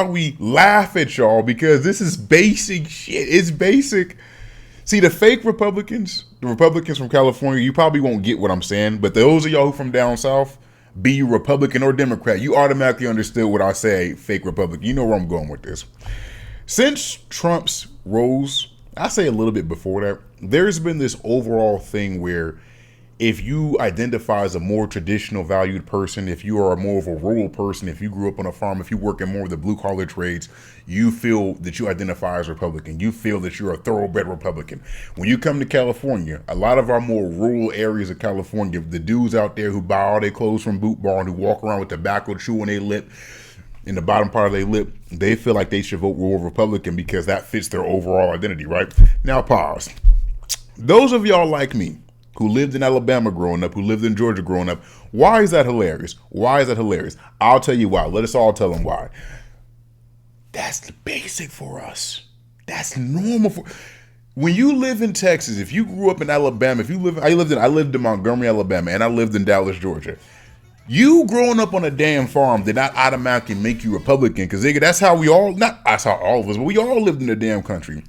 we laugh at y'all because this is basic shit. It's basic. See, the fake Republicans, the Republicans from California, you probably won't get what I'm saying, but those of y'all who from down south, be you Republican or Democrat, you automatically understood what I say, fake Republican. You know where I'm going with this. Since Trump's rose, I say a little bit before that, there's been this overall thing where if you identify as a more traditional valued person, if you are more of a rural person, if you grew up on a farm, if you work in more of the blue collar trades, you feel that you identify as Republican. You feel that you're a thoroughbred Republican. When you come to California, a lot of our more rural areas of California, the dudes out there who buy all their clothes from Boot Barn, who walk around with tobacco chewing their lip, in the bottom part of their lip, they feel like they should vote rural Republican because that fits their overall identity, right? Now pause. Those of y'all like me, who lived in Alabama growing up, who lived in Georgia growing up, why is that hilarious? Why is that hilarious? I'll tell you why. Let us all tell them why. That's the basic for us. That's normal for. When you live in Texas, if you grew up in Alabama, I lived in Montgomery, Alabama, and I lived in Dallas, Georgia. You growing up on a damn farm did not automatically make you Republican, because that's how we all, not that's how all of us, but we all lived in the damn country.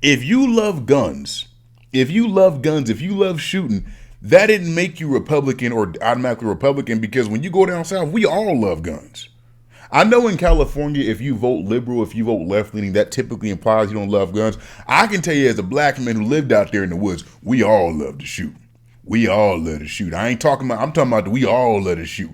If you love guns, if you love shooting, that didn't make you Republican or automatically Republican, because when you go down south, we all love guns. I know in California, if you vote liberal, if you vote left-leaning, that typically implies you don't love guns. I can tell you as a black man who lived out there in the woods, we all love to shoot. We all love to shoot. I'm talking about we all love to shoot.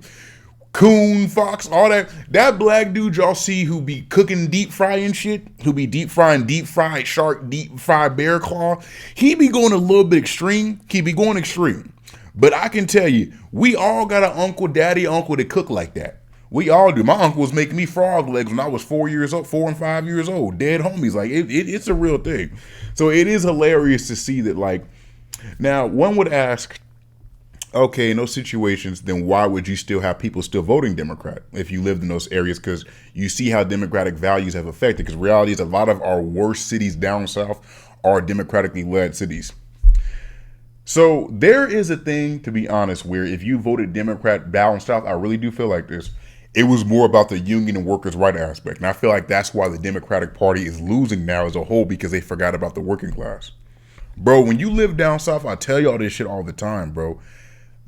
Coon, fox, all that. That black dude y'all see who be cooking deep frying shit, who be deep fried shark, deep fried bear claw, he be going a little bit extreme. He be going extreme. But I can tell you, we all got an uncle that cook like that. We all do. My uncle was making me frog legs when I was 4 and 5 years old. Dead homies. Like it's a real thing. So it is hilarious to see that, like, now one would ask, okay, in those situations, then why would you still have people still voting Democrat if you lived in those areas? Because you see how democratic values have affected. Because reality is a lot of our worst cities down south are democratically led cities. So there is a thing, to be honest, where if you voted Democrat down south, I really do feel like this, it was more about the union and workers' right aspect. And I feel like that's why the Democratic Party is losing now as a whole, because they forgot about the working class. Bro, when you live down south, I tell y'all this shit all the time, bro.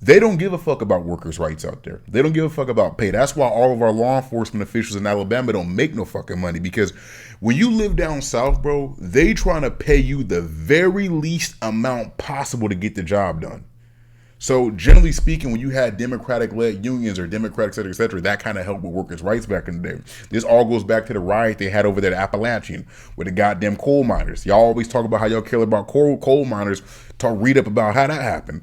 They don't give a fuck about workers' rights out there. They don't give a fuck about pay. That's why all of our law enforcement officials in Alabama don't make no fucking money, because when you live down south, bro, they trying to pay you the very least amount possible to get the job done. So generally speaking, when you had Democratic-led unions or Democratic, et cetera, that kind of helped with workers' rights back in the day. This all goes back to the riot they had over there at Appalachian with the goddamn coal miners. Y'all always talk about how y'all care about coal miners. Read up about how that happened.